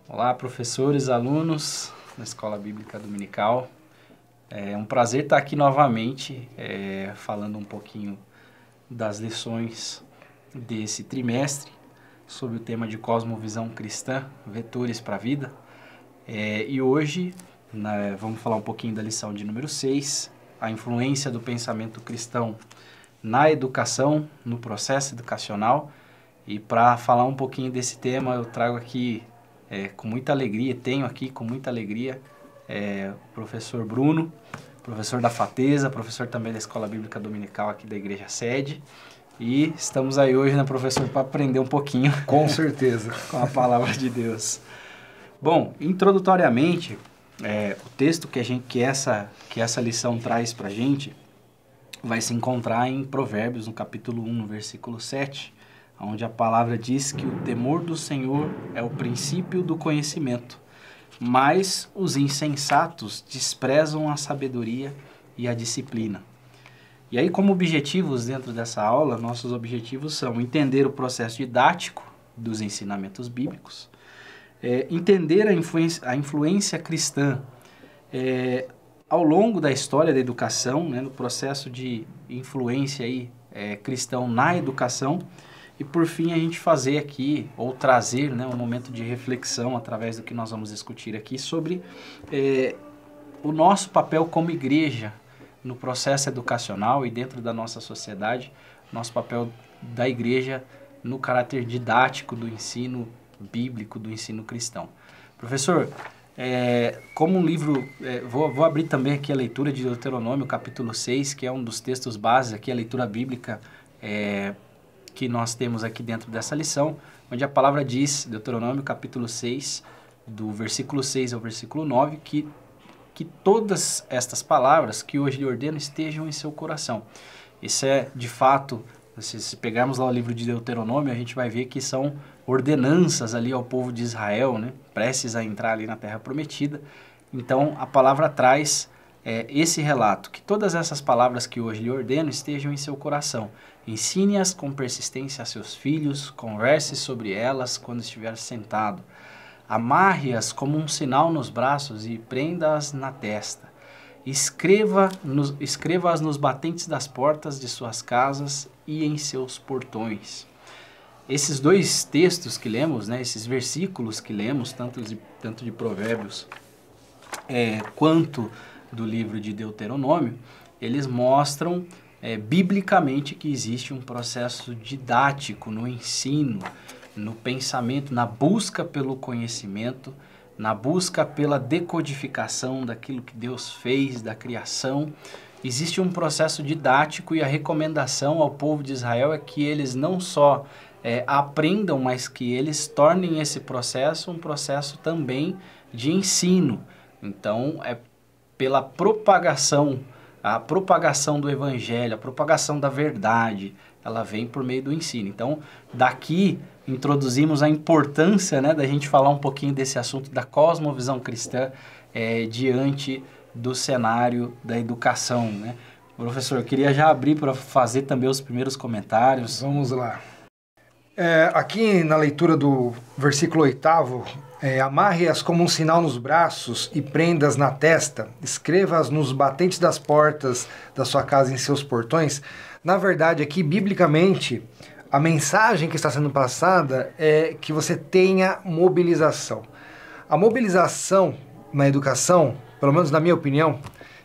Olá, professores, alunos da Escola Bíblica Dominical. É um prazer estar aqui novamente, falando um pouquinho das lições desse trimestre sobre o tema de cosmovisão cristã, vetores para a vida. E hoje vamos falar um pouquinho da lição de número 6, a influência do pensamento cristão na educação, no processo educacional. E para falar um pouquinho desse tema, eu trago aqui com muita alegria, o professor Bruno, professor da Fateza, professor também da Escola Bíblica Dominical aqui da Igreja Sede. E estamos aí hoje, né, professor, para aprender um pouquinho. Com certeza. Com a palavra de Deus. Bom, introdutoriamente, o texto que essa lição traz para a gente vai se encontrar em Provérbios, no capítulo 1, no versículo 7, onde a palavra diz que o temor do Senhor é o princípio do conhecimento, mas os insensatos desprezam a sabedoria e a disciplina. E aí, como objetivos dentro dessa aula, nossos objetivos são entender o processo didático dos ensinamentos bíblicos, entender a influência cristã ao longo da história da educação, né, no processo de influência cristão na educação, e por fim a gente fazer aqui, ou trazer, né, um momento de reflexão através do que nós vamos discutir aqui sobre o nosso papel como igreja no processo educacional e dentro da nossa sociedade, nosso papel da igreja no caráter didático do ensino bíblico, do ensino cristão. Professor, como um livro, vou abrir também aqui a leitura de Deuteronômio, capítulo 6, que é um dos textos básicos aqui, a leitura bíblica que nós temos aqui dentro dessa lição, onde a palavra diz, Deuteronômio capítulo 6, do versículo 6 ao versículo 9, que todas estas palavras que hoje lhe ordeno estejam em seu coração. Isso é, de fato, se pegarmos lá o livro de Deuteronômio, a gente vai ver que são ordenanças ali ao povo de Israel, né, prestes a entrar ali na Terra Prometida. Então, a palavra traz esse relato, que todas essas palavras que hoje lhe ordeno estejam em seu coração. Ensine-as com persistência a seus filhos, converse sobre elas quando estiver sentado. Amarre-as como um sinal nos braços e prenda-as na testa. Escreva-as nos batentes das portas de suas casas e em seus portões. Esses dois textos que lemos, né, esses versículos que lemos, tanto de Provérbios quanto do livro de Deuteronômio, eles mostram biblicamente que existe um processo didático no ensino, no pensamento, na busca pelo conhecimento, na busca pela decodificação daquilo que Deus fez, da criação. Existe um processo didático e a recomendação ao povo de Israel é que eles não só aprendam, mas que eles tornem esse processo um processo também de ensino. Então, pela propagação, a propagação do evangelho, a propagação da verdade, ela vem por meio do ensino. Então, daqui introduzimos a importância, né, da gente falar um pouquinho desse assunto da cosmovisão cristã diante do cenário da educação, né? Professor, eu queria já abrir para fazer também os primeiros comentários. Vamos lá. Aqui na leitura do versículo 8º, amarre-as como um sinal nos braços e prendas na testa, escreva-as nos batentes das portas da sua casa e em seus portões. Na verdade, aqui, biblicamente, a mensagem que está sendo passada é que você tenha mobilização. A mobilização na educação, pelo menos na minha opinião,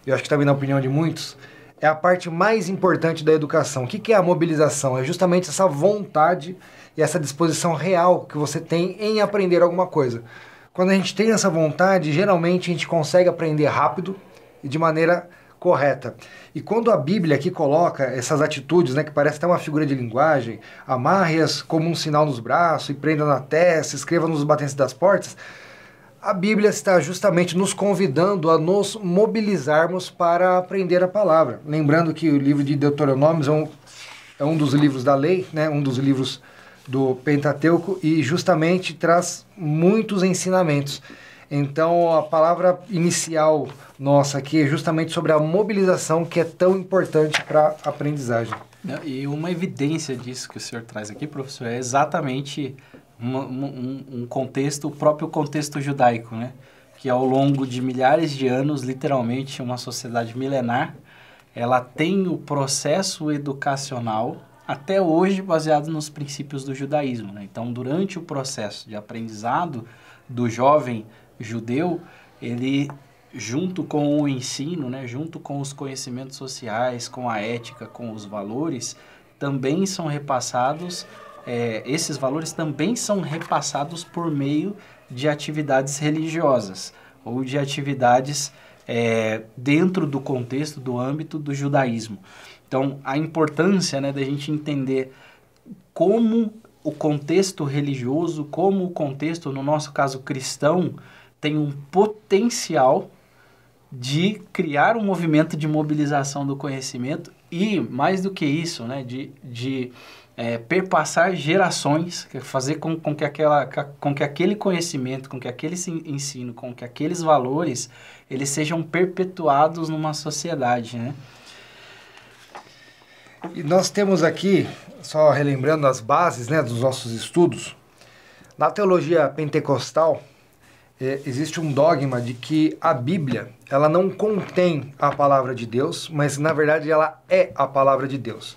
e eu acho que também na opinião de muitos, é a parte mais importante da educação. O que é a mobilização? É justamente essa vontade e essa disposição real que você tem em aprender alguma coisa. Quando a gente tem essa vontade, geralmente a gente consegue aprender rápido e de maneira correta. E quando a Bíblia aqui coloca essas atitudes, né, que parece até uma figura de linguagem, amarre-as como um sinal nos braços e prenda na testa, escreva nos batentes das portas, a Bíblia está justamente nos convidando a nos mobilizarmos para aprender a palavra. Lembrando que o livro de Deuteronômio é um dos livros da lei, né, um dos livros do Pentateuco, e justamente traz muitos ensinamentos. Então, a palavra inicial nossa aqui é justamente sobre a mobilização, que é tão importante para a aprendizagem. E uma evidência disso que o senhor traz aqui, professor, é exatamente um contexto, o próprio contexto judaico, né? Que ao longo de milhares de anos, literalmente uma sociedade milenar, ela tem o processo educacional até hoje baseado nos princípios do judaísmo, né? Então, durante o processo de aprendizado do jovem judeu, ele, junto com o ensino, né, junto com os conhecimentos sociais, com a ética, com os valores, também são repassados, esses valores também são repassados por meio de atividades religiosas ou de atividades dentro do contexto, do âmbito do judaísmo. Então, a importância, né, da gente entender como o contexto religioso, como o contexto, no nosso caso cristão, tem um potencial de criar um movimento de mobilização do conhecimento e, mais do que isso, né, de perpassar gerações, fazer com que aquele conhecimento, com que aquele ensino, com que aqueles valores, eles sejam perpetuados numa sociedade, né? E nós temos aqui, só relembrando as bases, né, dos nossos estudos, na teologia pentecostal, existe um dogma de que a Bíblia, ela não contém a palavra de Deus, mas na verdade ela é a palavra de Deus.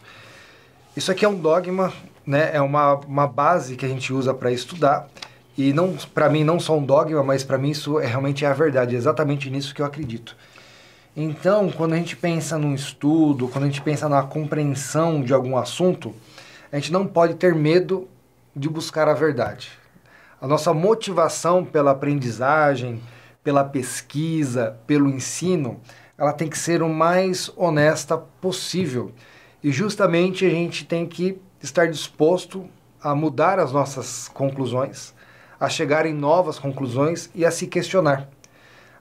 Isso aqui é um dogma, né, é uma base que a gente usa para estudar, e para mim não só um dogma, mas para mim isso realmente é a verdade, é exatamente nisso que eu acredito. Então, quando a gente pensa num estudo, quando a gente pensa na compreensão de algum assunto, a gente não pode ter medo de buscar a verdade. A nossa motivação pela aprendizagem, pela pesquisa, pelo ensino, ela tem que ser o mais honesta possível. E justamente a gente tem que estar disposto a mudar as nossas conclusões, a chegar em novas conclusões e a se questionar.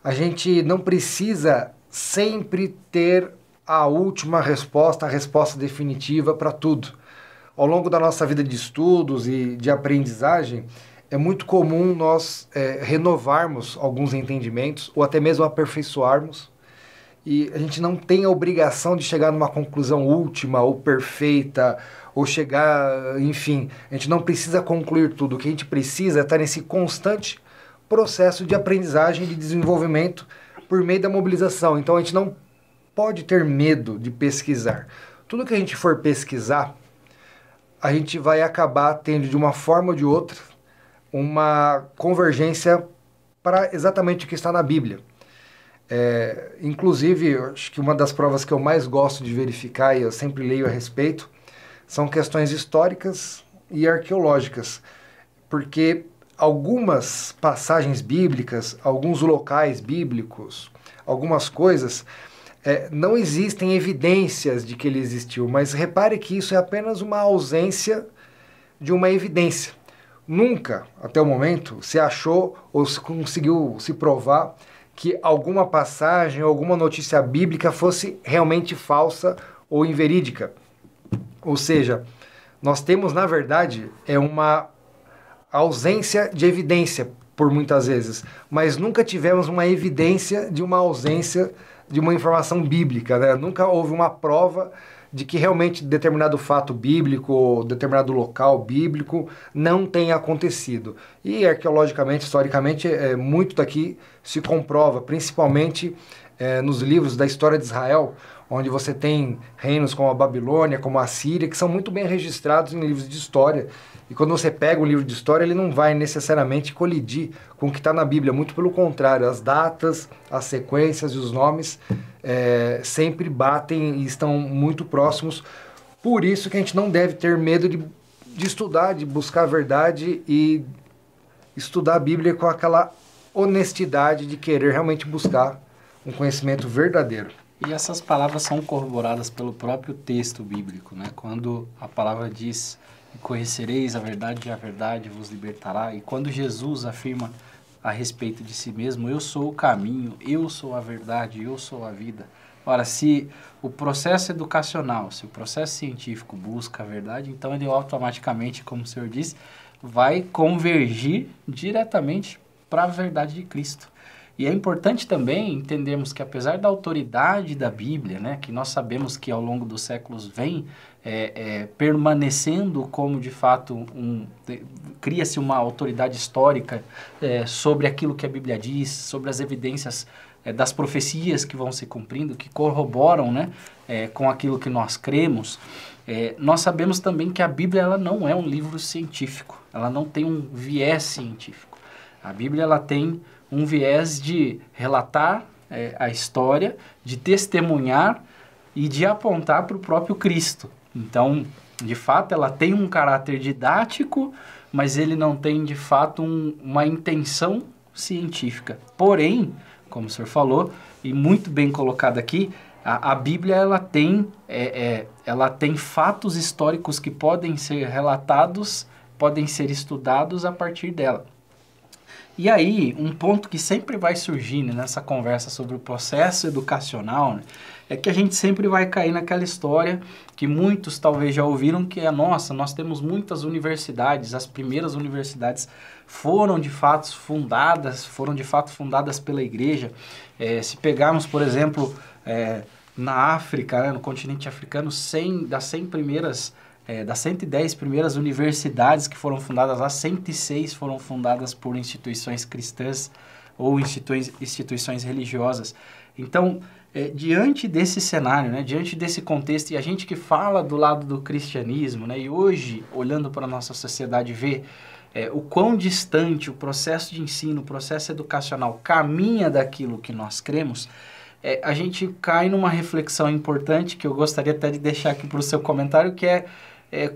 A gente não precisa sempre ter a última resposta, a resposta definitiva para tudo. Ao longo da nossa vida de estudos e de aprendizagem, é muito comum nós renovarmos alguns entendimentos ou até mesmo aperfeiçoarmos. E a gente não tem a obrigação de chegar numa conclusão última ou perfeita, ou chegar, enfim, a gente não precisa concluir tudo. O que a gente precisa é estar nesse constante processo de aprendizagem, de desenvolvimento por meio da mobilização. Então a gente não pode ter medo de pesquisar. Tudo que a gente for pesquisar, a gente vai acabar tendo de uma forma ou de outra uma convergência para exatamente o que está na Bíblia. Inclusive, acho que uma das provas que eu mais gosto de verificar, e eu sempre leio a respeito, são questões históricas e arqueológicas, porque algumas passagens bíblicas, alguns locais bíblicos, algumas coisas, não existem evidências de que ele existiu, mas repare que isso é apenas uma ausência de uma evidência. Nunca, até o momento, se achou ou se conseguiu se provar que alguma passagem ou alguma notícia bíblica fosse realmente falsa ou inverídica. Ou seja, nós temos, na verdade, uma ausência de evidência, por muitas vezes, mas nunca tivemos uma evidência de uma ausência de uma informação bíblica, né? Nunca houve uma prova de que realmente determinado fato bíblico ou determinado local bíblico não tenha acontecido. E arqueologicamente, historicamente, muito daqui se comprova, principalmente nos livros da história de Israel, onde você tem reinos como a Babilônia, como a Síria, que são muito bem registrados em livros de história. E quando você pega um livro de história, ele não vai necessariamente colidir com o que está na Bíblia. Muito pelo contrário, as datas, as sequências e os nomes sempre batem e estão muito próximos. Por isso que a gente não deve ter medo de estudar, de buscar a verdade e estudar a Bíblia com aquela honestidade de querer realmente buscar um conhecimento verdadeiro. E essas palavras são corroboradas pelo próprio texto bíblico, né? Quando a palavra diz: "Conhecereis a verdade vos libertará", e quando Jesus afirma a respeito de si mesmo: "Eu sou o caminho, eu sou a verdade, eu sou a vida". Ora, se o processo educacional, se o processo científico busca a verdade, então ele automaticamente, como o senhor disse, vai convergir diretamente para a verdade de Cristo. E é importante também entendermos que apesar da autoridade da Bíblia, né, que nós sabemos que ao longo dos séculos vem permanecendo como de fato cria-se uma autoridade histórica sobre aquilo que a Bíblia diz, sobre as evidências das profecias que vão se cumprindo, que corroboram, né, com aquilo que nós cremos. Nós sabemos também que a Bíblia ela não é um livro científico, ela não tem um viés científico. A Bíblia ela tem um viés de relatar a história, de testemunhar e de apontar para o próprio Cristo. Então, de fato, ela tem um caráter didático, mas ele não tem, de fato, uma intenção científica. Porém, como o senhor falou, e muito bem colocado aqui, a Bíblia ela tem fatos históricos que podem ser relatados, podem ser estudados a partir dela. E aí, um ponto que sempre vai surgir, né, nessa conversa sobre o processo educacional, né, é que a gente sempre vai cair naquela história que muitos talvez já ouviram, que é, nossa, nós temos muitas universidades, as primeiras universidades foram de fato fundadas pela igreja. Se pegarmos, por exemplo, na África, né, no continente africano, das 110 primeiras universidades que foram fundadas lá, 106 foram fundadas por instituições cristãs ou instituições religiosas. Então, diante desse cenário, né, diante desse contexto, e a gente que fala do lado do cristianismo, né, e hoje, olhando para a nossa sociedade, vê o quão distante o processo de ensino, o processo educacional caminha daquilo que nós cremos, a gente cai numa reflexão importante que eu gostaria até de deixar aqui para o seu comentário, que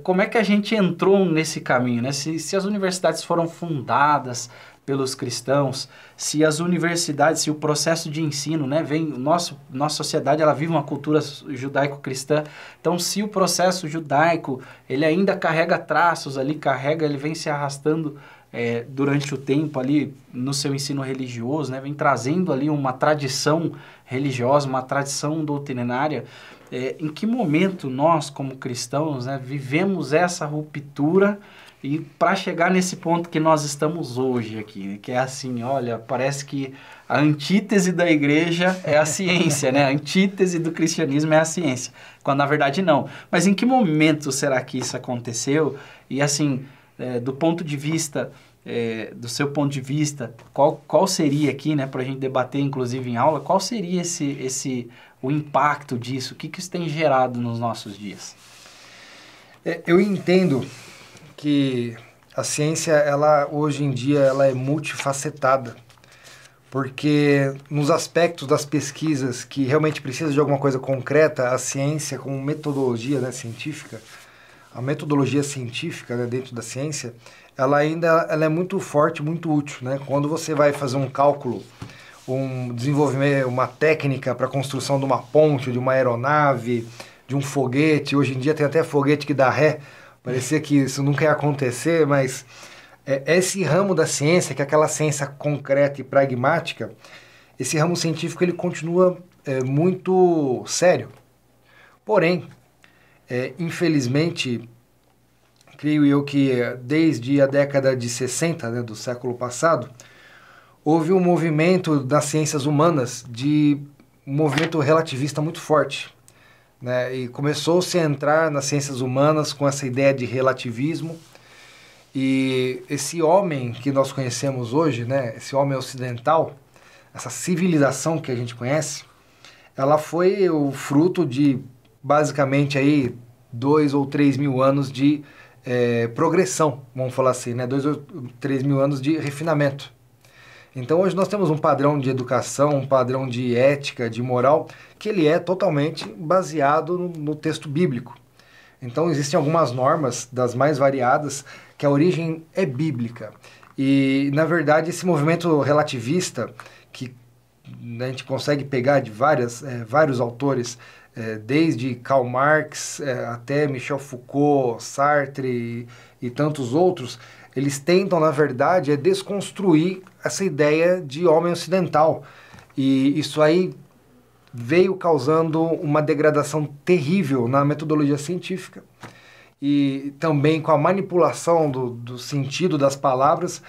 como é que a gente entrou nesse caminho, né? Se as universidades foram fundadas pelos cristãos, se as universidades, se o processo de ensino, né, nossa sociedade ela vive uma cultura judaico-cristã, então se o processo judaico ele ainda carrega traços ali, ele vem se arrastando durante o tempo ali no seu ensino religioso, né, vem trazendo ali uma tradição religiosa, uma tradição doutrinária. Em que momento nós, como cristãos, né, vivemos essa ruptura e para chegar nesse ponto que nós estamos hoje aqui, né, que é assim, olha, parece que a antítese da igreja é a ciência, né? A antítese do cristianismo é a ciência, quando na verdade não. Mas em que momento será que isso aconteceu? E assim, do ponto de vista, do seu ponto de vista, qual seria aqui, né, para a gente debater inclusive em aula, qual seria o impacto disso? O que isso tem gerado nos nossos dias? Eu entendo que a ciência, ela hoje em dia, ela é multifacetada, porque nos aspectos das pesquisas que realmente precisam de alguma coisa concreta, a ciência como metodologia, né, científica, a metodologia científica, né, dentro da ciência, ela é muito forte, muito útil, né? Quando você vai fazer um cálculo, desenvolver uma técnica para a construção de uma ponte, de uma aeronave, de um foguete. Hoje em dia tem até foguete que dá ré. Parecia que isso nunca ia acontecer, mas esse ramo da ciência, que é aquela ciência concreta e pragmática, esse ramo científico ele continua muito sério. Porém, infelizmente, creio eu que desde a década de 60, né, do século passado, houve um movimento das ciências humanas, um movimento relativista muito forte, né? E começou-se a entrar nas ciências humanas com essa ideia de relativismo. E esse homem que nós conhecemos hoje, né, esse homem ocidental, essa civilização que a gente conhece, ela foi o fruto de, basicamente, aí, 2 ou 3 mil anos de progressão, vamos falar assim, né? 2 ou 3 mil anos de refinamento. Então hoje nós temos um padrão de educação, um padrão de ética, de moral, que ele é totalmente baseado no texto bíblico. Então existem algumas normas, das mais variadas, que a origem é bíblica. E, na verdade, esse movimento relativista, que a gente consegue pegar de vários autores, desde Karl Marx até Michel Foucault, Sartre e tantos outros, eles tentam, na verdade, desconstruir essa ideia de homem ocidental. E isso aí veio causando uma degradação terrível na metodologia científica e também com a manipulação do sentido das palavras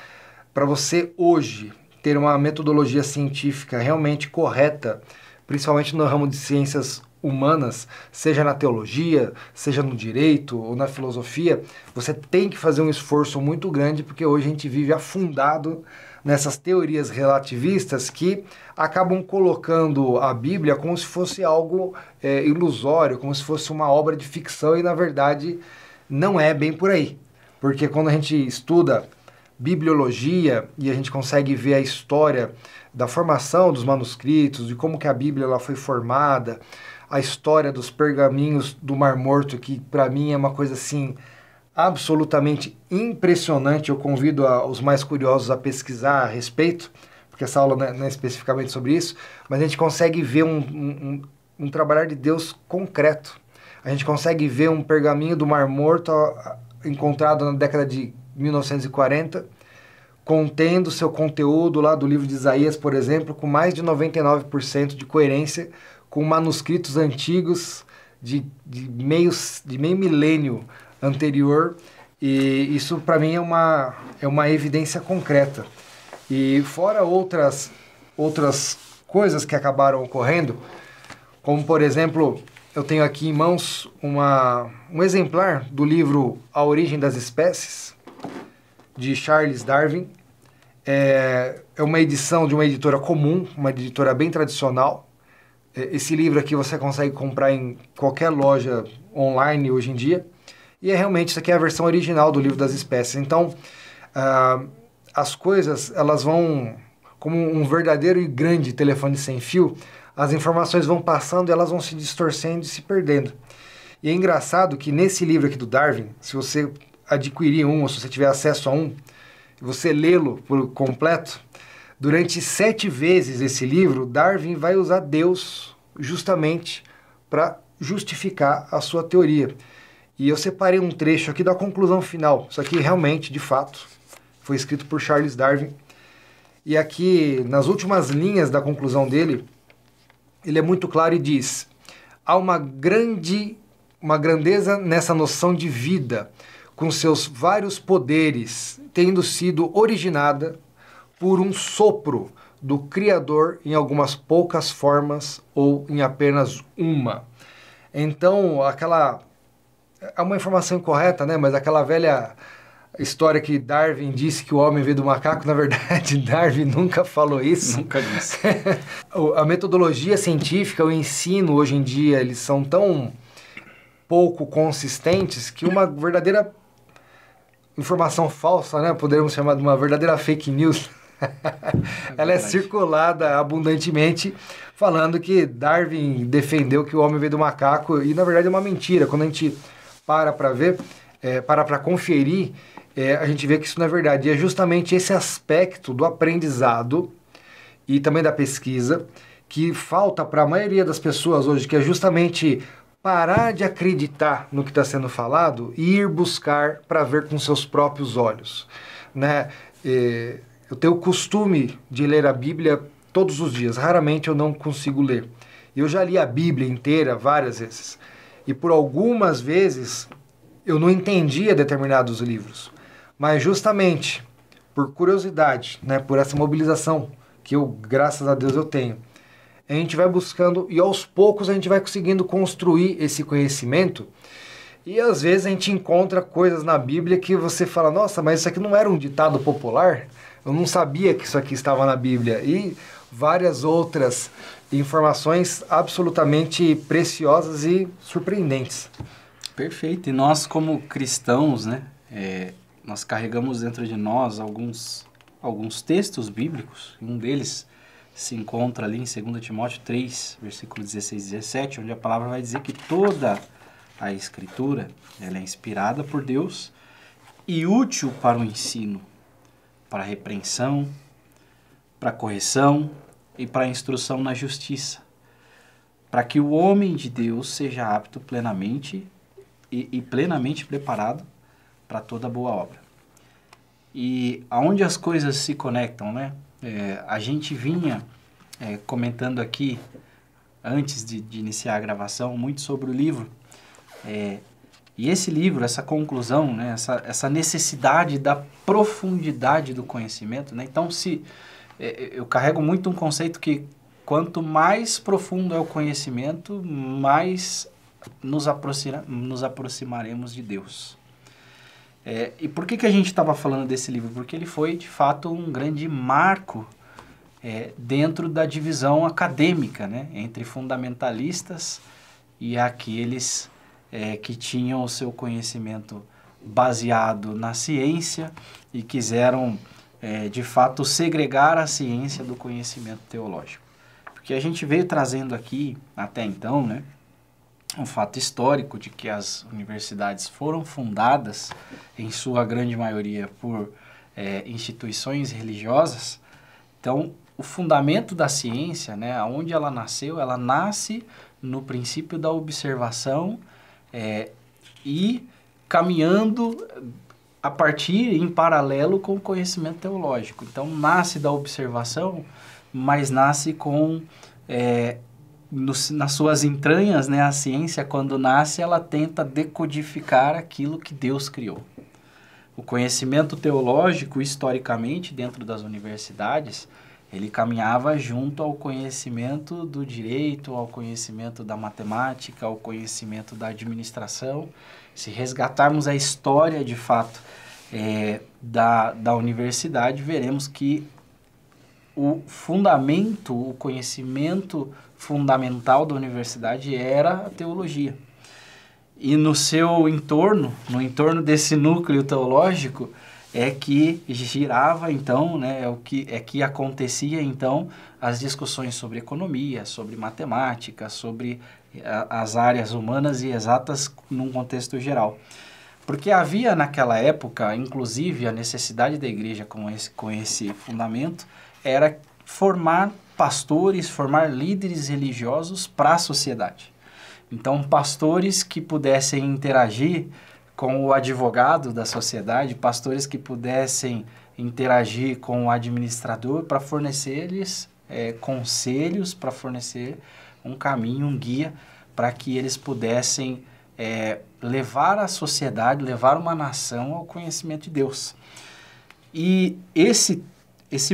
para você hoje ter uma metodologia científica realmente correta, principalmente no ramo de ciências humanas, seja na teologia, seja no direito ou na filosofia, você tem que fazer um esforço muito grande, porque hoje a gente vive afundado nessas teorias relativistas que acabam colocando a Bíblia como se fosse algo ilusório, como se fosse uma obra de ficção, e na verdade não é bem por aí. Porque quando a gente estuda bibliologia e a gente consegue ver a história da formação dos manuscritos, de como que a Bíblia ela foi formada, a história dos pergaminhos do Mar Morto, que para mim é uma coisa assim absolutamente impressionante. Eu convido os mais curiosos a pesquisar a respeito, porque essa aula não é especificamente sobre isso, mas a gente consegue ver um trabalhar de Deus concreto. A gente consegue ver um pergaminho do Mar Morto encontrado na década de 1940, contendo seu conteúdo lá do livro de Isaías, por exemplo, com mais de 99% de coerência com manuscritos antigos de meio milênio anterior, e isso para mim é uma evidência concreta. E fora outras coisas que acabaram ocorrendo, como por exemplo, eu tenho aqui em mãos um exemplar do livro A Origem das Espécies, de Charles Darwin. É uma edição de uma editora comum, uma editora bem tradicional. Esse livro aqui você consegue comprar em qualquer loja online hoje em dia. E realmente isso aqui é a versão original do Livro das Espécies. Então, as coisas, elas vão, como um verdadeiro e grande telefone sem fio, as informações vão passando e elas vão se distorcendo e se perdendo. E é engraçado que nesse livro aqui do Darwin, se você adquirir um, ou se você tiver acesso a um, você lê-lo por completo, durante 7 vezes esse livro, Darwin vai usar Deus justamente para justificar a sua teoria. E eu separei um trecho aqui da conclusão final. Isso aqui realmente, de fato, foi escrito por Charles Darwin. E aqui, nas últimas linhas da conclusão dele, ele é muito claro e diz: há uma grandeza nessa noção de vida, com seus vários poderes, tendo sido originada por um sopro do Criador em algumas poucas formas ou em apenas uma. Então, é uma informação incorreta, né? Mas aquela velha história que Darwin disse que o homem veio do macaco, na verdade, Darwin nunca falou isso. Nunca disse. A metodologia científica, o ensino hoje em dia, eles são tão pouco consistentes que uma verdadeira informação falsa, né? Poderíamos chamar de uma verdadeira fake news. Ela é circulada abundantemente, falando que Darwin defendeu que o homem veio do macaco, e na verdade é uma mentira. Quando a gente para ver, para conferir, a gente vê que isso não é verdade. E é justamente esse aspecto do aprendizado e também da pesquisa que falta para a maioria das pessoas hoje, que é justamente parar de acreditar no que está sendo falado e ir buscar para ver com seus próprios olhos, né? Eu tenho o costume de ler a Bíblia todos os dias. Raramente eu não consigo ler. Eu já li a Bíblia inteira várias vezes. E por algumas vezes eu não entendia determinados livros. Mas justamente por curiosidade, né, por essa mobilização que eu, graças a Deus, eu tenho, a gente vai buscando e aos poucos a gente vai conseguindo construir esse conhecimento. E às vezes a gente encontra coisas na Bíblia que você fala: nossa, mas isso aqui não era um ditado popular? Eu não sabia que isso aqui estava na Bíblia. E várias outras informações absolutamente preciosas e surpreendentes. Perfeito. E nós, como cristãos, né, nós carregamos dentro de nós alguns textos bíblicos. Um deles se encontra ali em 2 Timóteo 3, versículo 16 e 17, onde a palavra vai dizer que toda a Escritura ela é inspirada por Deus e útil para o ensino, para a repreensão, para a correção e para a instrução na justiça, para que o homem de Deus seja apto plenamente e plenamente preparado para toda boa obra. E aonde as coisas se conectam, né? A gente vinha comentando aqui, antes de iniciar a gravação, muito sobre o livro. E esse livro, essa conclusão, né, essa necessidade da profundidade do conhecimento, né? Então, se eu carrego muito um conceito que quanto mais profundo é o conhecimento, mais nos aproximaremos de Deus. E por que a gente estava falando desse livro? Porque ele foi, de fato, um grande marco dentro da divisão acadêmica, né? Entre fundamentalistas e aqueles que tinham o seu conhecimento baseado na ciência e quiseram, de fato, segregar a ciência do conhecimento teológico. Porque a gente veio trazendo aqui, até então, né, um fato histórico de que as universidades foram fundadas, em sua grande maioria, por instituições religiosas. Então, o fundamento da ciência, né, onde ela nasceu, ela nasce no princípio da observação e caminhando a partir, em paralelo com o conhecimento teológico. Então, nasce da observação, mas nasce com... nas suas entranhas, né, a ciência, quando nasce, ela tenta decodificar aquilo que Deus criou. O conhecimento teológico, historicamente, dentro das universidades, ele caminhava junto ao conhecimento do direito, ao conhecimento da matemática, ao conhecimento da administração. Se resgatarmos a história, de fato, da universidade, veremos que o fundamento, o conhecimento fundamental da universidade era a teologia. E no seu entorno, no entorno desse núcleo teológico, é que girava, então, né, que acontecia, então, as discussões sobre economia, sobre matemática, sobre as áreas humanas e exatas num contexto geral. Porque havia naquela época, inclusive, a necessidade da igreja com esse fundamento, era formar pastores, formar líderes religiosos para a sociedade. Então, pastores que pudessem interagir com o advogado da sociedade, pastores que pudessem interagir com o administrador para fornecer-lhes conselhos, para fornecer um caminho, um guia, para que eles pudessem levar a sociedade, levar uma nação ao conhecimento de Deus. E esse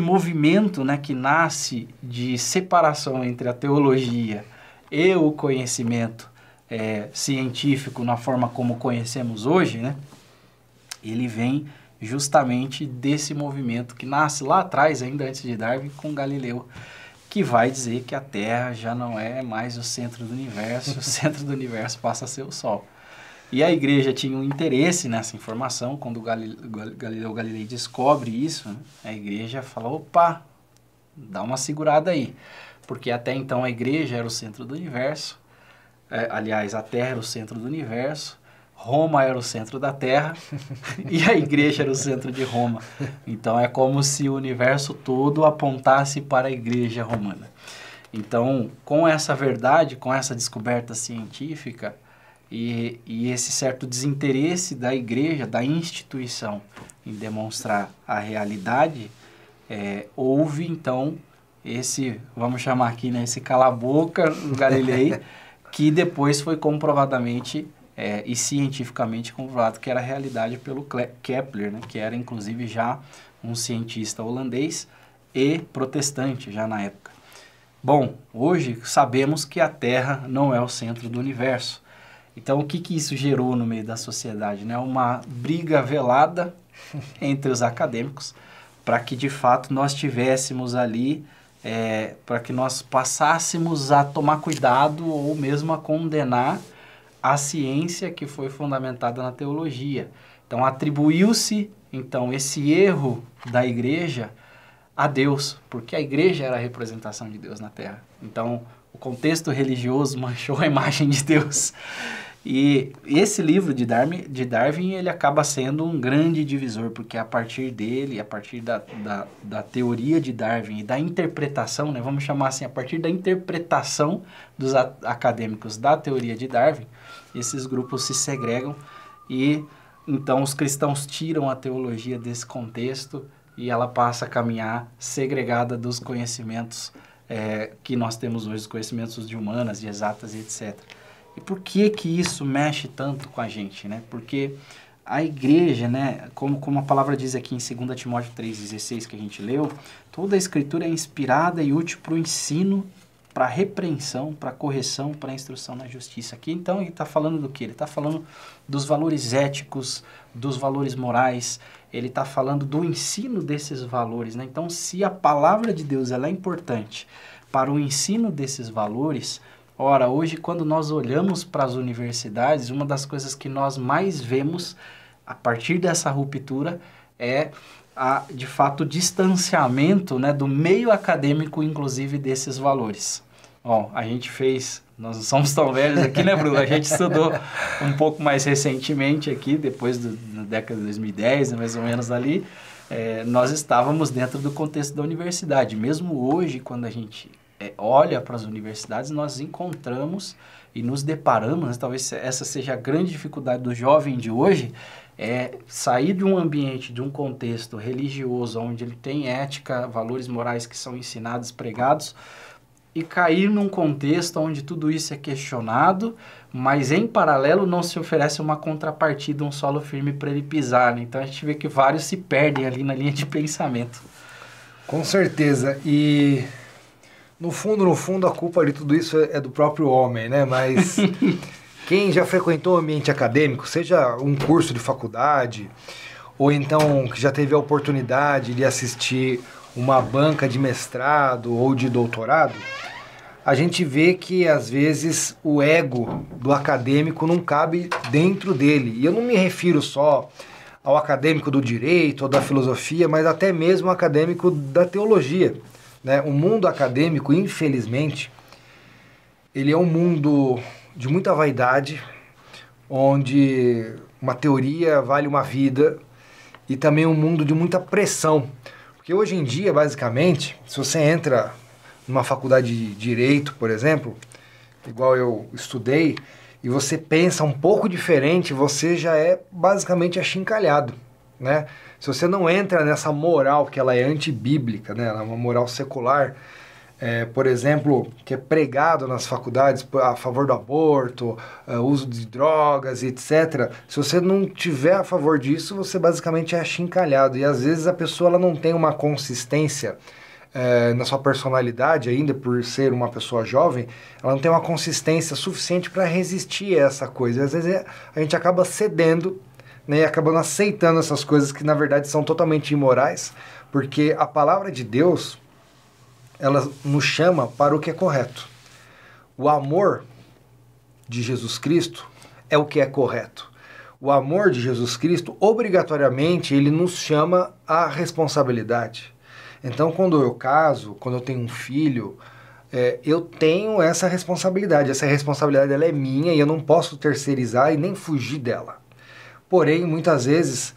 movimento, né, que nasce de separação entre a teologia e o conhecimento científico na forma como conhecemos hoje, né, ele vem justamente desse movimento que nasce lá atrás, ainda antes de Darwin, com Galileu, que vai dizer que a Terra já não é mais o centro do universo, o centro do universo passa a ser o Sol. E a igreja tinha um interesse nessa informação. Quando Galileu Galilei descobre isso, né, a igreja fala, opa, dá uma segurada aí. Porque até então a igreja era o centro do universo. Aliás, a Terra era o centro do universo. Roma era o centro da Terra e a igreja era o centro de Roma. Então é como se o universo todo apontasse para a igreja romana. Então, com essa verdade, com essa descoberta científica, e esse certo desinteresse da igreja, da instituição, em demonstrar a realidade, houve, então, vamos chamar aqui, né, esse cala-boca do Galilei, que depois foi comprovadamente e cientificamente comprovado que era realidade pelo Kepler, né, que era, inclusive, já um cientista holandês e protestante, já na época. Bom, hoje sabemos que a Terra não é o centro do universo. Então, o que isso gerou no meio da sociedade? Né? Uma briga velada entre os acadêmicos para que, de fato, nós tivéssemos ali, para que nós passássemos a tomar cuidado ou mesmo a condenar a ciência que foi fundamentada na teologia. Então, atribuiu-se, então, esse erro da igreja a Deus, porque a igreja era a representação de Deus na Terra. Então, o contexto religioso manchou a imagem de Deus. E esse livro de Darwin, ele acaba sendo um grande divisor, porque a partir dele, a partir da teoria de Darwin e da interpretação, né, vamos chamar assim, a partir da interpretação dos acadêmicos da teoria de Darwin, esses grupos se segregam e então os cristãos tiram a teologia desse contexto e ela passa a caminhar segregada dos conhecimentos que nós temos hoje, os conhecimentos de humanas, de exatas e etc. E por que isso mexe tanto com a gente, né? Porque a igreja, né, como a palavra diz aqui em 2 Timóteo 3,16 que a gente leu, toda a escritura é inspirada e útil para o ensino, para a repreensão, para a correção, para a instrução na justiça. Aqui, então, ele está falando do quê? Ele está falando dos valores éticos, dos valores morais, ele está falando do ensino desses valores, né? Então, se a palavra de Deus ela é importante para o ensino desses valores, ora, hoje, quando nós olhamos para as universidades, uma das coisas que nós mais vemos a partir dessa ruptura é de fato, o distanciamento, né, do meio acadêmico, inclusive, desses valores. Ó, a gente fez, nós não somos tão velhos aqui, né, Bruno? A gente estudou um pouco mais recentemente aqui, depois da década de 2010, mais ou menos ali, nós estávamos dentro do contexto da universidade. Mesmo hoje, quando a gente olha para as universidades, nós encontramos e nos deparamos, né, talvez essa seja a grande dificuldade do jovem de hoje, sair de um ambiente, de um contexto religioso, onde ele tem ética, valores morais que são ensinados, pregados, e cair num contexto onde tudo isso é questionado, mas em paralelo não se oferece uma contrapartida, um solo firme para ele pisar, né? Então a gente vê que vários se perdem ali na linha de pensamento. Com certeza, e no fundo, a culpa de tudo isso é do próprio homem, né? Mas quem já frequentou o ambiente acadêmico, seja um curso de faculdade, ou então que já teve a oportunidade de assistir uma banca de mestrado ou de doutorado, a gente vê que, às vezes, o ego do acadêmico não cabe dentro dele. E eu não me refiro só ao acadêmico do direito ou da filosofia, mas até mesmo ao acadêmico da teologia, né? O mundo acadêmico, infelizmente, ele é um mundo de muita vaidade, onde uma teoria vale uma vida, e também um mundo de muita pressão. Porque hoje em dia, basicamente, se você entra numa faculdade de Direito, por exemplo, igual eu estudei, e você pensa um pouco diferente, você já é basicamente achincalhado, né? Se você não entra nessa moral, que ela é antibíblica, né? Ela é uma moral secular, por exemplo, que é pregado nas faculdades a favor do aborto, uso de drogas, etc. Se você não tiver a favor disso, você basicamente é achincalhado. E às vezes a pessoa ela não tem uma consistência na sua personalidade, ainda por ser uma pessoa jovem, ela não tem uma consistência suficiente para resistir a essa coisa. E às vezes a gente acaba cedendo, né, e acabando aceitando essas coisas que na verdade são totalmente imorais, porque a palavra de Deus, ela nos chama para o que é correto. O amor de Jesus Cristo é o que é correto. O amor de Jesus Cristo, obrigatoriamente, ele nos chama à responsabilidade. Então, quando eu caso, quando eu tenho um filho, eu tenho essa responsabilidade. Essa responsabilidade ela é minha e eu não posso terceirizar e nem fugir dela. Porém, muitas vezes,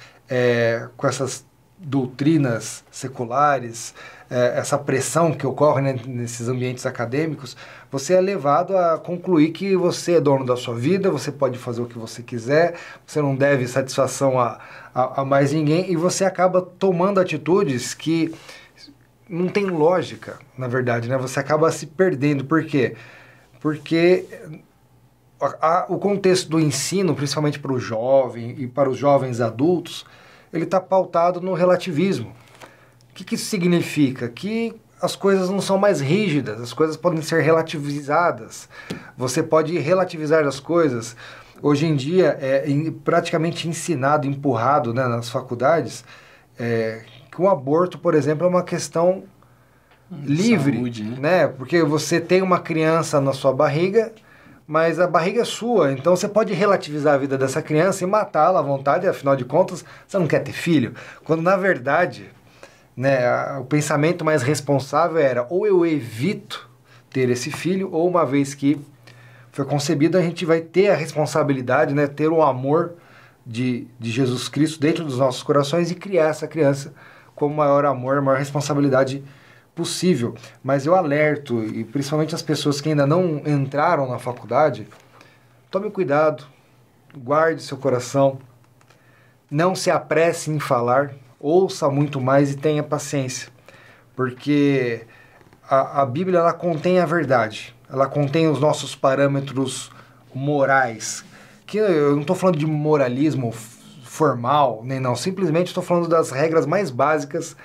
com essas doutrinas seculares, essa pressão que ocorre, né, nesses ambientes acadêmicos, você é levado a concluir que você é dono da sua vida, você pode fazer o que você quiser, você não deve satisfação a mais ninguém, e você acaba tomando atitudes que não tem lógica, na verdade, né? Você acaba se perdendo. Por quê? Porque o contexto do ensino, principalmente para o jovem e para os jovens adultos, ele está pautado no relativismo. O que isso significa? Que as coisas não são mais rígidas, as coisas podem ser relativizadas. Você pode relativizar as coisas. Hoje em dia é praticamente ensinado, empurrado, né, nas faculdades, que o aborto, por exemplo, é uma questão livre, saúde, né? Porque você tem uma criança na sua barriga, mas a barriga é sua, então você pode relativizar a vida dessa criança e matá-la à vontade, afinal de contas, você não quer ter filho. Quando, na verdade, né, o pensamento mais responsável era ou eu evito ter esse filho, ou uma vez que foi concebido, a gente vai ter a responsabilidade, né, ter o amor de Jesus Cristo dentro dos nossos corações e criar essa criança com o maior amor, a maior responsabilidade possível. Mas eu alerto, e principalmente as pessoas que ainda não entraram na faculdade, tome cuidado, guarde seu coração, não se apresse em falar, ouça muito mais e tenha paciência, porque a Bíblia ela contém a verdade, ela contém os nossos parâmetros morais, que eu não estou falando de moralismo formal, nem não. Simplesmente estou falando das regras mais básicas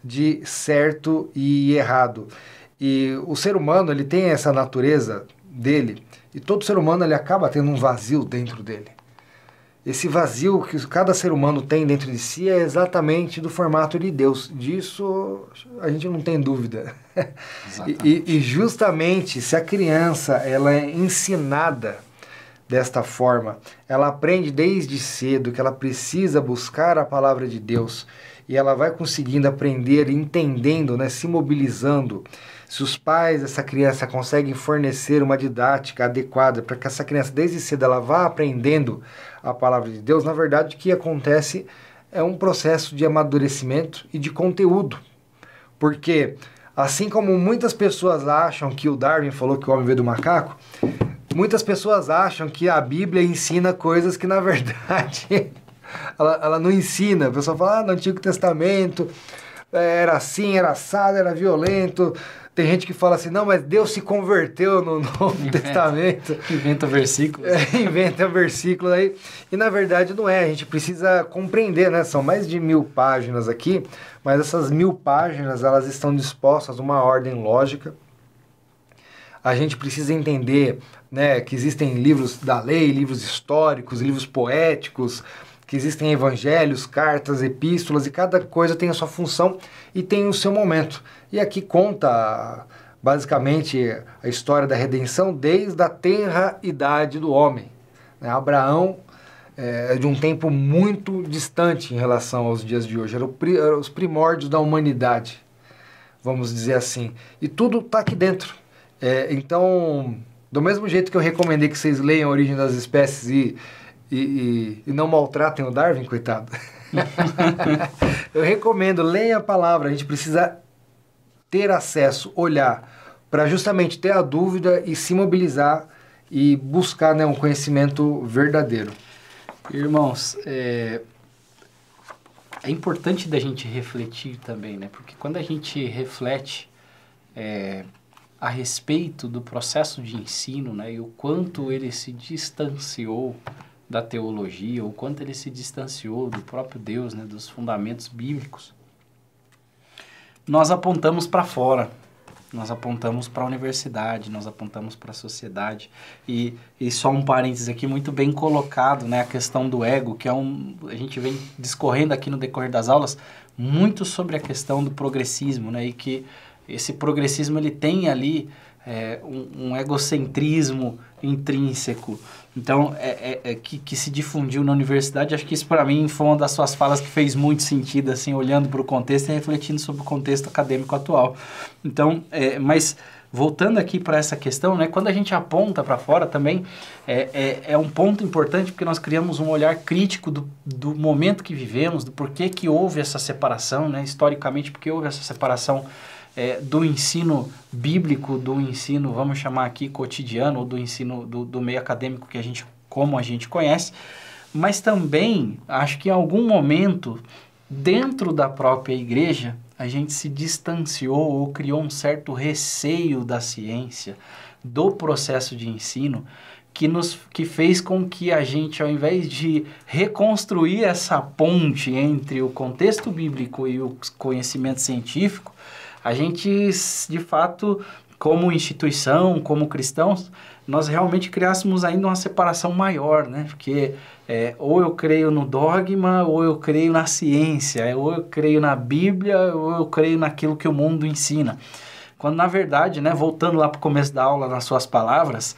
de certo e errado. E o ser humano, ele tem essa natureza dele, e todo ser humano ele acaba tendo um vazio dentro dele. Esse vazio que cada ser humano tem dentro de si é exatamente do formato de Deus. Disso a gente não tem dúvida. E justamente se a criança ela é ensinada desta forma, ela aprende desde cedo que ela precisa buscar a palavra de Deus, e ela vai conseguindo aprender, entendendo, né, se mobilizando. Se os pais dessa criança conseguem fornecer uma didática adequada para que essa criança desde cedo ela vá aprendendo a palavra de Deus, na verdade o que acontece é um processo de amadurecimento e de conteúdo. Porque assim como muitas pessoas acham que o Darwin falou que o homem veio do macaco, muitas pessoas acham que a Bíblia ensina coisas que na verdade ela não ensina. A pessoa fala, no Antigo Testamento era assim, era assado, era violento. Tem gente que fala assim, não, mas Deus se converteu no Novo Testamento. Inventa versículos. Inventa versículos aí. E na verdade não é, a gente precisa compreender, né? São mais de 1000 páginas aqui, mas essas 1000 páginas, elas estão dispostas numa ordem lógica. A gente precisa entender, né, que existem livros da lei, livros históricos, livros poéticos, que existem evangelhos, cartas, epístolas, e cada coisa tem a sua função e tem o seu momento. E aqui conta, basicamente, a história da redenção desde a tenra idade do homem. Abraão é de um tempo muito distante em relação aos dias de hoje. Eram os primórdios da humanidade, vamos dizer assim. E tudo está aqui dentro. Então, do mesmo jeito que eu recomendei que vocês leiam A Origem das Espécies e não maltratem o Darwin, coitado. Eu recomendo, leia a palavra. A gente precisa ter acesso, olhar, para justamente ter a dúvida e se mobilizar e buscar, né, um conhecimento verdadeiro. Irmãos, é importante da gente refletir também, né? Porque quando a gente reflete a respeito do processo de ensino, né, e o quanto ele se distanciou da teologia, o quanto ele se distanciou do próprio Deus, né, dos fundamentos bíblicos, nós apontamos para fora, nós apontamos para a universidade, nós apontamos para a sociedade. E só um parênteses aqui muito bem colocado, né, a questão do ego, que a gente vem discorrendo aqui no decorrer das aulas muito sobre a questão do progressismo, né, e que esse progressismo ele tem ali um egocentrismo intrínseco. Então, que se difundiu na universidade. Acho que isso, para mim, foi uma das suas falas que fez muito sentido, assim, olhando para o contexto e refletindo sobre o contexto acadêmico atual. Então, mas voltando aqui para essa questão, né, quando a gente aponta para fora também, é um ponto importante, porque nós criamos um olhar crítico do momento que vivemos, do porquê que houve essa separação, né, historicamente, porque houve essa separação do ensino bíblico, do ensino, vamos chamar aqui, cotidiano, ou do ensino do meio acadêmico como a gente conhece, mas também acho que em algum momento, dentro da própria igreja, a gente se distanciou ou criou um certo receio da ciência, do processo de ensino, que fez com que a gente, ao invés de reconstruir essa ponte entre o contexto bíblico e o conhecimento científico, a gente, de fato, como instituição, como cristãos, nós realmente criássemos ainda uma separação maior, né? Porque ou eu creio no dogma, ou eu creio na ciência, ou eu creio na Bíblia, ou eu creio naquilo que o mundo ensina. Quando, na verdade, né, voltando lá para o começo da aula, nas suas palavras,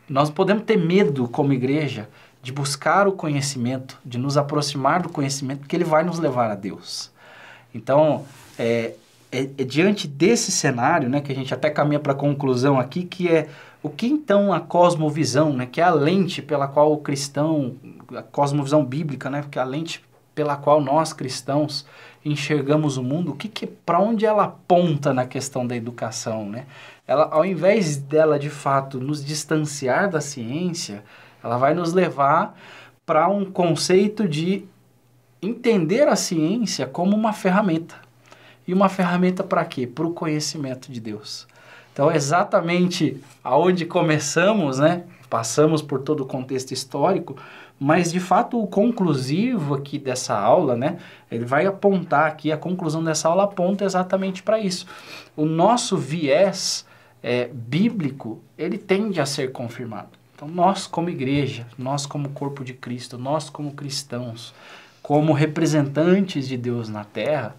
nós podemos ter medo como igreja de buscar o conhecimento, de nos aproximar do conhecimento, porque ele vai nos levar a Deus. Então, diante desse cenário, né, que a gente até caminha para a conclusão aqui, que é o que então a cosmovisão, né, que é a lente pela qual o cristão, a cosmovisão bíblica, né, que é a lente pela qual nós cristãos enxergamos o mundo, para onde ela aponta na questão da educação, né? Ela, ao invés dela de fato nos distanciar da ciência, ela vai nos levar para um conceito de entender a ciência como uma ferramenta. E uma ferramenta para quê? Para o conhecimento de Deus. Então, exatamente aonde começamos, né? Passamos por todo o contexto histórico, Mas, de fato, o conclusivo aqui dessa aula, né, ele vai apontar aqui, a conclusão dessa aula aponta exatamente para isso. O nosso viés bíblico, ele tende a ser confirmado. Então, nós como igreja, nós como corpo de Cristo, nós como cristãos, como representantes de Deus na Terra,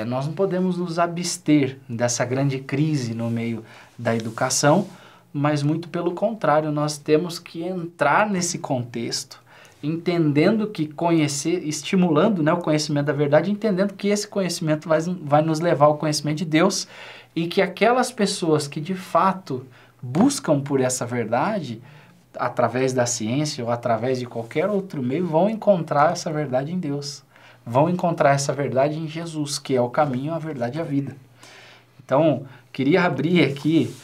nós não podemos nos abster dessa grande crise no meio da educação, mas muito pelo contrário, nós temos que entrar nesse contexto, entendendo que conhecer, estimulando, né, o conhecimento da verdade, entendendo que esse conhecimento vai nos levar ao conhecimento de Deus e que aquelas pessoas que de fato buscam por essa verdade, através da ciência ou através de qualquer outro meio, vão encontrar essa verdade em Deus, vão encontrar essa verdade em Jesus, que é o caminho, a verdade e a vida. Então, queria abrir aqui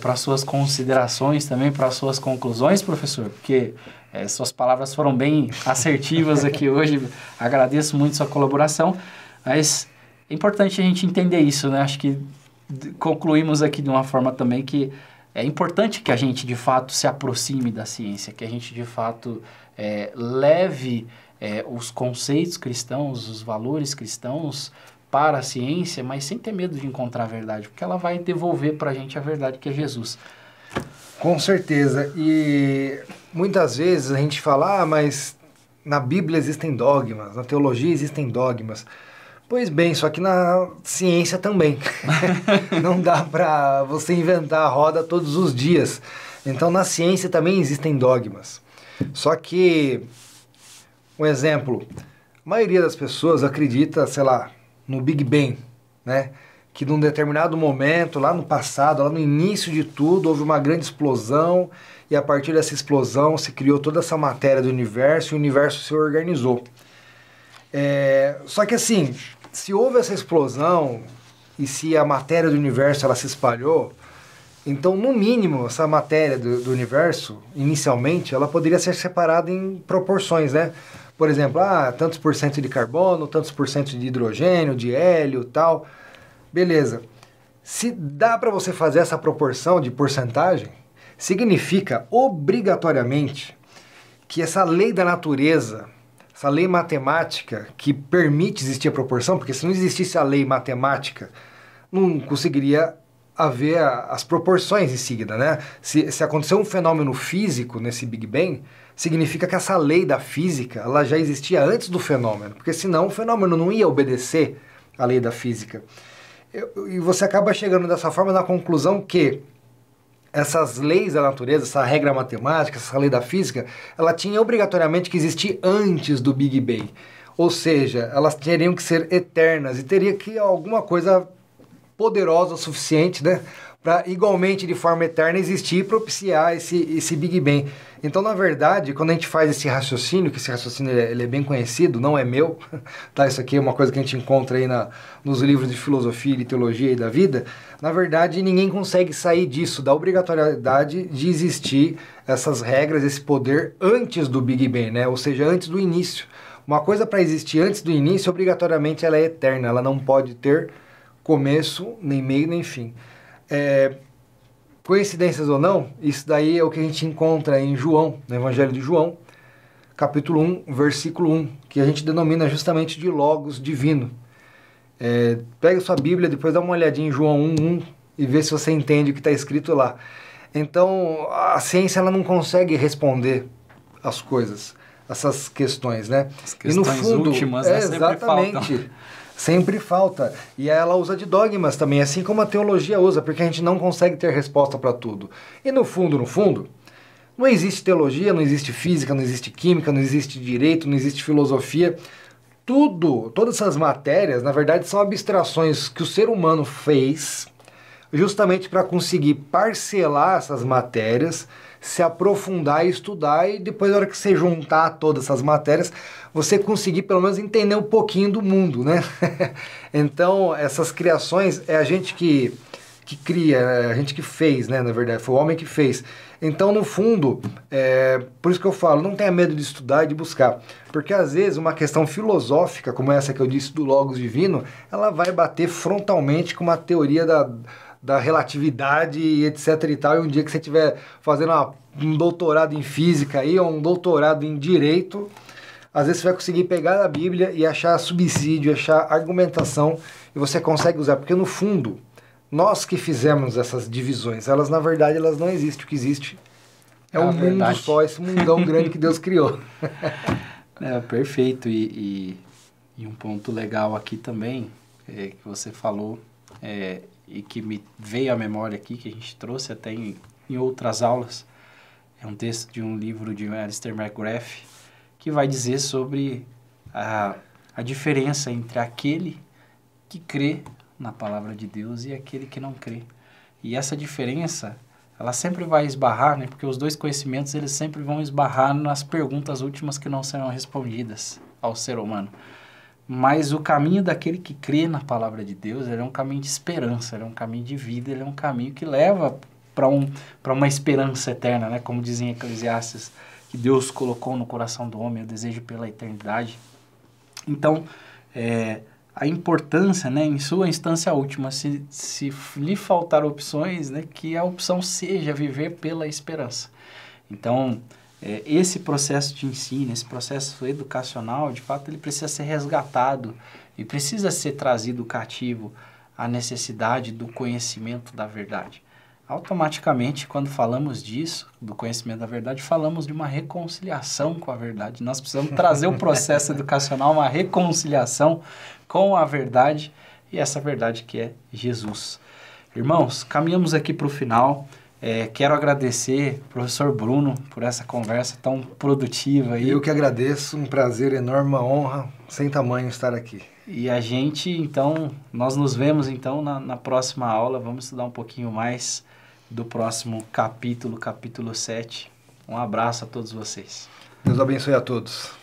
para suas considerações também, para suas conclusões, professor, porque suas palavras foram bem assertivas aqui hoje, agradeço muito sua colaboração, mas é importante a gente entender isso, né? Acho que concluímos aqui de uma forma também que é importante que a gente de fato se aproxime da ciência, que a gente de fato leve os conceitos cristãos, os valores cristãos para a ciência, mas sem ter medo de encontrar a verdade, porque ela vai devolver para a gente a verdade que é Jesus. Com certeza. E muitas vezes a gente fala, mas na Bíblia existem dogmas, na teologia existem dogmas. Pois bem, só que na ciência também. Não dá para você inventar a roda todos os dias. Então na ciência também existem dogmas. Só que, um exemplo, a maioria das pessoas acredita, sei lá, no Big Bang, né? Que num determinado momento, lá no passado, lá no início de tudo, houve uma grande explosão e a partir dessa explosão se criou toda essa matéria do universo e o universo se organizou. Só que assim, se houve essa explosão e se a matéria do universo ela se espalhou, então no mínimo essa matéria do universo, inicialmente, ela poderia ser separada em proporções, né? Por exemplo, tantos por cento de carbono, tantos por cento de hidrogênio, de hélio, tal. Beleza. Se dá para você fazer essa proporção de porcentagem, significa obrigatoriamente que essa lei da natureza, essa lei matemática que permite existir a proporção, porque se não existisse a lei matemática, não conseguiria haver as proporções em seguida, né? Se acontecer um fenômeno físico nesse Big Bang, significa que essa lei da física ela já existia antes do fenômeno, porque senão o fenômeno não ia obedecer à lei da física. E você acaba chegando dessa forma na conclusão que essas leis da natureza, essa regra matemática, essa lei da física, ela tinha obrigatoriamente que existir antes do Big Bang. Ou seja, elas teriam que ser eternas e teria que alguma coisa poderosa o suficiente, né, para igualmente de forma eterna existir e propiciar esse Big Bang. Então, na verdade, quando a gente faz esse raciocínio, que esse raciocínio ele é bem conhecido, não é meu, tá? Isso aqui é uma coisa que a gente encontra aí nos livros de filosofia, de teologia e da vida, na verdade, ninguém consegue sair disso, da obrigatoriedade de existir essas regras, esse poder antes do Big Bang, né? Ou seja, antes do início. Uma coisa para existir antes do início, obrigatoriamente ela é eterna, ela não pode ter começo, nem meio, nem fim. Coincidências ou não, isso daí é o que a gente encontra em João, no Evangelho de João, capítulo 1, versículo 1, que a gente denomina justamente de Logos divino. Pega sua Bíblia, depois dá uma olhadinha em João 1:1 e vê se você entende o que está escrito lá. Então, a ciência ela não consegue responder as coisas, essas questões, né? As questões e no fundo, últimas, né? Exatamente. Sempre falta. E ela usa de dogmas também, assim como a teologia usa, porque a gente não consegue ter resposta para tudo. E no fundo, não existe teologia, não existe física, não existe química, não existe direito, não existe filosofia. Todas essas matérias, na verdade, são abstrações que o ser humano fez justamente para conseguir parcelar essas matérias, se aprofundar e estudar, e depois, na hora que você juntar todas essas matérias, você conseguir pelo menos entender um pouquinho do mundo, né? Então, essas criações é a gente que cria, é a gente que fez, né? Na verdade, foi o homem que fez. Então, no fundo, por isso que eu falo, não tenha medo de estudar e de buscar. Porque, às vezes, uma questão filosófica, como essa que eu disse do Logos Divino, ela vai bater frontalmente com uma teoria da relatividade e etc e tal, e um dia que você estiver fazendo um doutorado em física aí, ou um doutorado em direito, às vezes você vai conseguir pegar a Bíblia e achar subsídio, achar argumentação, e você consegue usar, porque no fundo, nós que fizemos essas divisões, elas na verdade elas não existem, o que existe é um mundo só, esse mundão grande que Deus criou. Perfeito, e um ponto legal aqui também, que você falou, e que me veio à memória aqui, que a gente trouxe até em outras aulas, é um texto de um livro de Alistair McGrath, que vai dizer sobre a diferença entre aquele que crê na palavra de Deus e aquele que não crê. E essa diferença, ela sempre vai esbarrar, né? Porque os dois conhecimentos, eles sempre vão esbarrar nas perguntas últimas que não serão respondidas ao ser humano. Mas o caminho daquele que crê na palavra de Deus, ele é um caminho de esperança, ele é um caminho de vida, ele é um caminho que leva para uma esperança eterna, né? Como dizem em Eclesiastes, que Deus colocou no coração do homem o desejo pela eternidade. Então, a importância, né, em sua instância última, se lhe faltar opções, né, que a opção seja viver pela esperança. Então, esse processo de ensino, esse processo educacional, de fato, ele precisa ser resgatado e precisa ser trazido cativo à necessidade do conhecimento da verdade. Automaticamente, quando falamos disso, do conhecimento da verdade, falamos de uma reconciliação com a verdade. Nós precisamos trazer o processo educacional, uma reconciliação com a verdade, e essa verdade que é Jesus. Irmãos, caminhamos aqui para o final. Quero agradecer ao professor Bruno por essa conversa tão produtiva aí. Eu que agradeço, um prazer enorme, uma honra sem tamanho estar aqui. E a gente, então, nós nos vemos então na próxima aula, vamos estudar um pouquinho mais do próximo capítulo 7. Um abraço a todos vocês. Deus abençoe a todos.